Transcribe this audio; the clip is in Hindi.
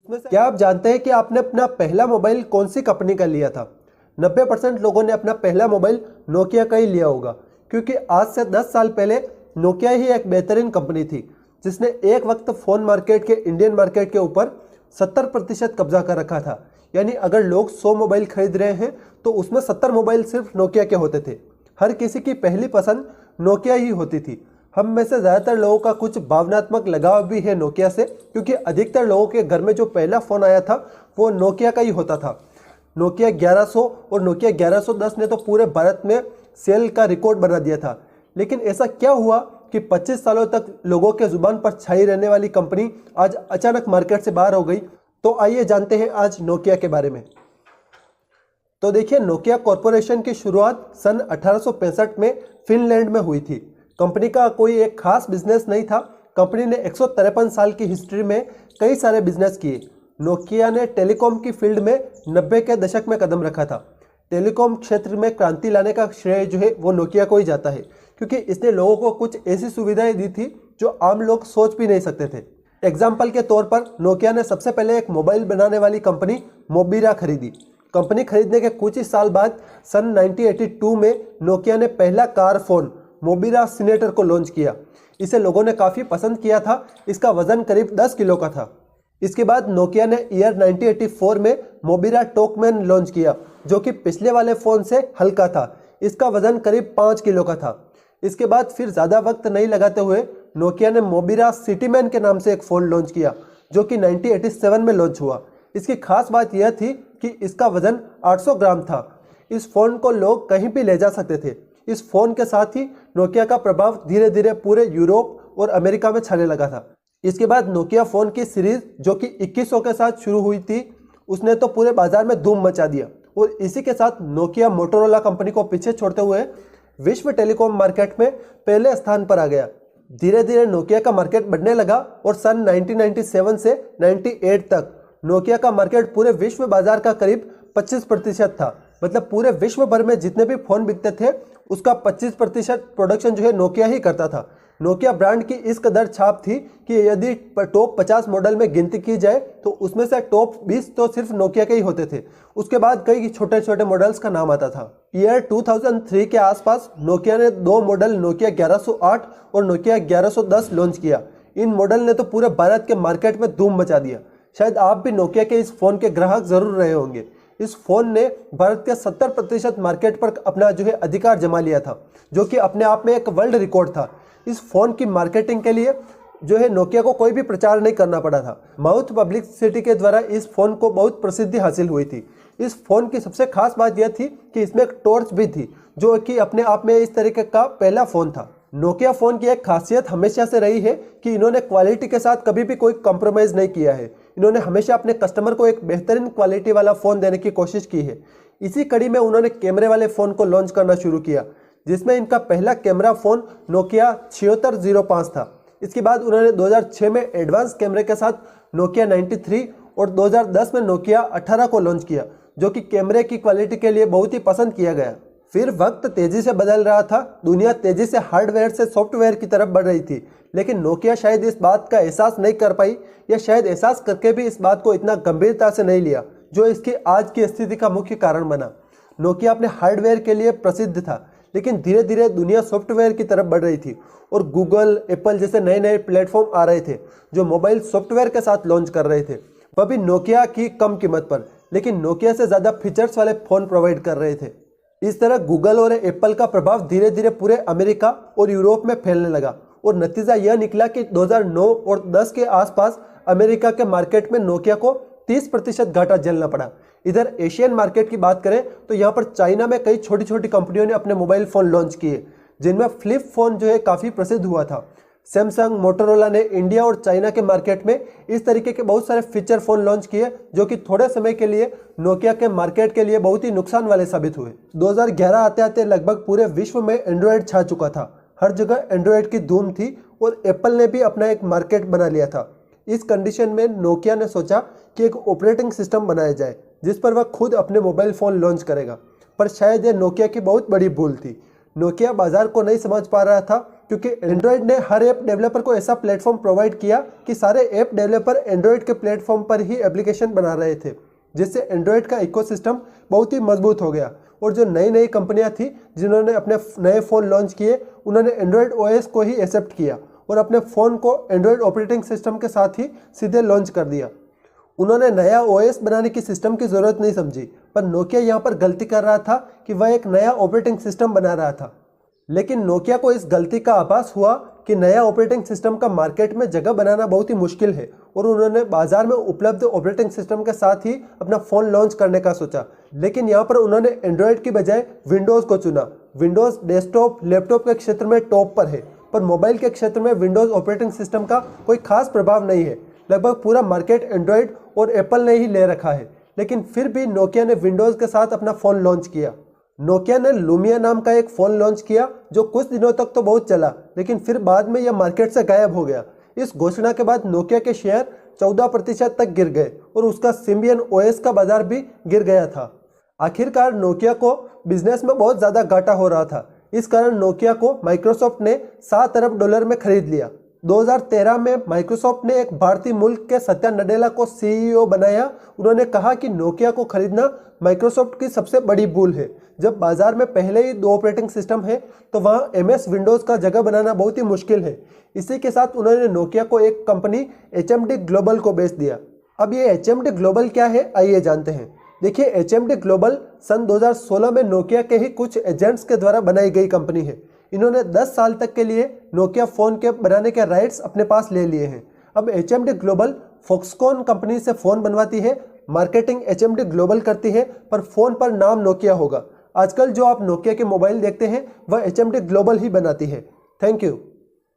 क्या आप जानते हैं कि आपने अपना पहला मोबाइल कौन सी कंपनी का लिया था? 90% लोगों ने अपना पहला मोबाइल नोकिया का ही लिया होगा, क्योंकि आज से 10 साल पहले नोकिया ही एक बेहतरीन कंपनी थी जिसने एक वक्त फ़ोन मार्केट के इंडियन मार्केट के ऊपर 70% कब्जा कर रखा था। यानी अगर लोग 100 मोबाइल खरीद रहे हैं तो उसमें 70 मोबाइल सिर्फ नोकिया के होते थे। हर किसी की पहली पसंद नोकिया ही होती थी। हम में से ज़्यादातर लोगों का कुछ भावनात्मक लगाव भी है नोकिया से, क्योंकि अधिकतर लोगों के घर में जो पहला फ़ोन आया था वो नोकिया का ही होता था। नोकिया 1100 और नोकिया 1110 ने तो पूरे भारत में सेल का रिकॉर्ड बना दिया था। लेकिन ऐसा क्या हुआ कि 25 सालों तक लोगों के जुबान पर छाई रहने वाली कंपनी आज अचानक मार्केट से बाहर हो गई? तो आइए जानते हैं आज नोकिया के बारे में। तो देखिए, नोकिया कॉरपोरेशन की शुरुआत सन 1865 में फिनलैंड में हुई थी। कंपनी का कोई एक खास बिजनेस नहीं था। कंपनी ने 153 साल की हिस्ट्री में कई सारे बिजनेस किए। नोकिया ने टेलीकॉम की फील्ड में 90 के दशक में कदम रखा था। टेलीकॉम क्षेत्र में क्रांति लाने का श्रेय जो है वो नोकिया को ही जाता है, क्योंकि इसने लोगों को कुछ ऐसी सुविधाएं दी थी जो आम लोग सोच भी नहीं सकते थे। एग्जाम्पल के तौर पर नोकिया ने सबसे पहले एक मोबाइल बनाने वाली कंपनी मोबिरा खरीदी। कंपनी खरीदने के कुछ ही साल बाद सन 1982 में नोकिया ने पहला कार फोन मोबिरा सीनेटर को लॉन्च किया। इसे लोगों ने काफ़ी पसंद किया था। इसका वजन करीब 10 किलो का था। इसके बाद नोकिया ने ईयर 1984 में मोबिरा टॉकमैन लॉन्च किया, जो कि पिछले वाले फ़ोन से हल्का था। इसका वजन करीब 5 किलो का था। इसके बाद फिर ज़्यादा वक्त नहीं लगाते हुए नोकिया ने मोबिरा सिटीमैन के नाम से एक फ़ोन लॉन्च किया, जो कि 1987 में लॉन्च हुआ। इसकी खास बात यह थी कि इसका वजन 800 ग्राम था। इस फ़ोन को लोग कहीं भी ले जा सकते थे। इस फ़ोन के साथ ही नोकिया का प्रभाव धीरे धीरे पूरे यूरोप और अमेरिका में छाने लगा था। इसके बाद नोकिया फ़ोन की सीरीज़ जो कि 2100 के साथ शुरू हुई थी, उसने तो पूरे बाजार में धूम मचा दिया। और इसी के साथ नोकिया मोटोरोला कंपनी को पीछे छोड़ते हुए विश्व टेलीकॉम मार्केट में पहले स्थान पर आ गया। धीरे धीरे नोकिया का मार्केट बढ़ने लगा और सन 1997 से 98 तक नोकिया का मार्केट पूरे विश्व बाजार का करीब 25% था। मतलब पूरे विश्व भर में जितने भी फ़ोन बिकते थे उसका 25% प्रोडक्शन जो है नोकिया ही करता था। नोकिया ब्रांड की इस कदर छाप थी कि यदि टॉप 50 मॉडल में गिनती की जाए तो उसमें से टॉप 20 तो सिर्फ नोकिया के ही होते थे। उसके बाद कई छोटे छोटे मॉडल्स का नाम आता था। ईयर 2003 के आसपास नोकिया ने 2 मॉडल नोकिया 1108 और नोकिया 1110 लॉन्च किया। इन मॉडल ने तो पूरे भारत के मार्केट में धूम मचा दिया। शायद आप भी नोकिया के इस फ़ोन के ग्राहक ज़रूर रहे होंगे। इस फ़ोन ने भारत के 70% मार्केट पर अपना जो है अधिकार जमा लिया था, जो कि अपने आप में एक वर्ल्ड रिकॉर्ड था। इस फ़ोन की मार्केटिंग के लिए जो है नोकिया को कोई भी प्रचार नहीं करना पड़ा था। माउथ पब्लिसिटी के द्वारा इस फ़ोन को बहुत प्रसिद्धि हासिल हुई थी। इस फ़ोन की सबसे खास बात यह थी कि इसमें एक टॉर्च भी थी, जो कि अपने आप में इस तरीके का पहला फ़ोन था। नोकिया फ़ोन की एक खासियत हमेशा से रही है कि इन्होंने क्वालिटी के साथ कभी भी कोई कॉम्प्रोमाइज़ नहीं किया है। इन्होंने हमेशा अपने कस्टमर को एक बेहतरीन क्वालिटी वाला फ़ोन देने की कोशिश की है। इसी कड़ी में उन्होंने कैमरे वाले फ़ोन को लॉन्च करना शुरू किया, जिसमें इनका पहला कैमरा फ़ोन नोकिया 7605 था। इसके बाद उन्होंने 2006 में एडवांस कैमरे के साथ नोकिया 93 और 2010 में नोकिया 18 को लॉन्च किया, जो कि कैमरे की क्वालिटी के लिए बहुत ही पसंद किया गया। फिर वक्त तेज़ी से बदल रहा था। दुनिया तेज़ी से हार्डवेयर से सॉफ्टवेयर की तरफ बढ़ रही थी, लेकिन नोकिया शायद इस बात का एहसास नहीं कर पाई, या शायद एहसास करके भी इस बात को इतना गंभीरता से नहीं लिया, जो इसकी आज की स्थिति का मुख्य कारण बना। नोकिया अपने हार्डवेयर के लिए प्रसिद्ध था, लेकिन धीरे धीरे दुनिया सॉफ्टवेयर की तरफ बढ़ रही थी और गूगल, एप्पल जैसे नए नए प्लेटफॉर्म आ रहे थे जो मोबाइल सॉफ्टवेयर के साथ लॉन्च कर रहे थे, वह भी नोकिया की कम कीमत पर, लेकिन नोकिया से ज़्यादा फीचर्स वाले फ़ोन प्रोवाइड कर रहे थे। इस तरह गूगल और एप्पल का प्रभाव धीरे धीरे पूरे अमेरिका और यूरोप में फैलने लगा और नतीजा यह निकला कि 2009 और 10 के आसपास अमेरिका के मार्केट में नोकिया को 30% घाटा झेलना पड़ा। इधर एशियन मार्केट की बात करें तो यहाँ पर चाइना में कई छोटी छोटी कंपनियों ने अपने मोबाइल फ़ोन लॉन्च किए, जिनमें फ्लिप फ़ोन जो है काफ़ी प्रसिद्ध हुआ था। सैमसंग, मोटोरोला ने इंडिया और चाइना के मार्केट में इस तरीके के बहुत सारे फीचर फ़ोन लॉन्च किए, जो कि थोड़े समय के लिए नोकिया के मार्केट के लिए बहुत ही नुकसान वाले साबित हुए। 2011 आते आते लगभग पूरे विश्व में एंड्रॉयड छा चुका था। हर जगह एंड्रॉयड की धूम थी और एप्पल ने भी अपना एक मार्केट बना लिया था। इस कंडीशन में नोकिया ने सोचा कि एक ऑपरेटिंग सिस्टम बनाया जाए जिस पर वह खुद अपने मोबाइल फ़ोन लॉन्च करेगा, पर शायद यह नोकिया की बहुत बड़ी भूल थी। नोकिया बाजार को नहीं समझ पा रहा था क्योंकि एंड्रॉयड ने हर ऐप डेवलपर को ऐसा प्लेटफॉर्म प्रोवाइड किया कि सारे ऐप डेवलपर एंड्रॉयड के प्लेटफॉर्म पर ही एप्लीकेशन बना रहे थे, जिससे एंड्रॉयड का इकोसिस्टम बहुत ही मजबूत हो गया। और जो नई नई कंपनियां थी जिन्होंने अपने नए फ़ोन लॉन्च किए, उन्होंने एंड्रॉयड ओएस को ही एक्सेप्ट किया और अपने फ़ोन को एंड्रॉयड ऑपरेटिंग सिस्टम के साथ ही सीधे लॉन्च कर दिया। उन्होंने नया ओएस बनाने की सिस्टम की ज़रूरत नहीं समझी, पर नोकिया यहाँ पर गलती कर रहा था कि वह एक नया ऑपरेटिंग सिस्टम बना रहा था। लेकिन नोकिया को इस गलती का आभास हुआ कि नया ऑपरेटिंग सिस्टम का मार्केट में जगह बनाना बहुत ही मुश्किल है, और उन्होंने बाजार में उपलब्ध ऑपरेटिंग सिस्टम के साथ ही अपना फ़ोन लॉन्च करने का सोचा। लेकिन यहाँ पर उन्होंने एंड्रॉयड की बजाय विंडोज़ को चुना। विंडोज़ डेस्कटॉप, लैपटॉप के क्षेत्र में टॉप पर है, पर मोबाइल के क्षेत्र में विंडोज़ ऑपरेटिंग सिस्टम का कोई खास प्रभाव नहीं है। लगभग पूरा मार्केट एंड्रॉयड और एप्पल ने ही ले रखा है। लेकिन फिर भी नोकिया ने विंडोज़ के साथ अपना फ़ोन लॉन्च किया। नोकिया ने लुमिया नाम का एक फ़ोन लॉन्च किया जो कुछ दिनों तक तो बहुत चला, लेकिन फिर बाद में यह मार्केट से गायब हो गया। इस घोषणा के बाद नोकिया के शेयर 14% तक गिर गए और उसका सिम्बियन ओएस का बाजार भी गिर गया था। आखिरकार नोकिया को बिजनेस में बहुत ज़्यादा घाटा हो रहा था। इस कारण नोकिया को माइक्रोसॉफ्ट ने $7 अरब में खरीद लिया। 2013 में माइक्रोसॉफ्ट ने एक भारतीय मूल के सत्या नडेला को सीईओ बनाया। उन्होंने कहा कि नोकिया को खरीदना माइक्रोसॉफ्ट की सबसे बड़ी भूल है। जब बाजार में पहले ही 2 ऑपरेटिंग सिस्टम है तो वहाँ एमएस विंडोज़ का जगह बनाना बहुत ही मुश्किल है। इसी के साथ उन्होंने नोकिया को एक कंपनी HMD ग्लोबल को बेच दिया। अब ये HMD ग्लोबल क्या है, आइए जानते हैं। देखिए, HMD ग्लोबल सन 2016 में नोकिया के ही कुछ एजेंट्स के द्वारा बनाई गई कंपनी है। इन्होंने 10 साल तक के लिए नोकिया फ़ोन के बनाने के राइट्स अपने पास ले लिए हैं। अब HMD ग्लोबल फॉक्सकॉन कंपनी से फ़ोन बनवाती है, मार्केटिंग HMD ग्लोबल करती है, पर फ़ोन पर नाम नोकिया होगा। आजकल जो आप नोकिया के मोबाइल देखते हैं वह HMD ग्लोबल ही बनाती है। Thank you.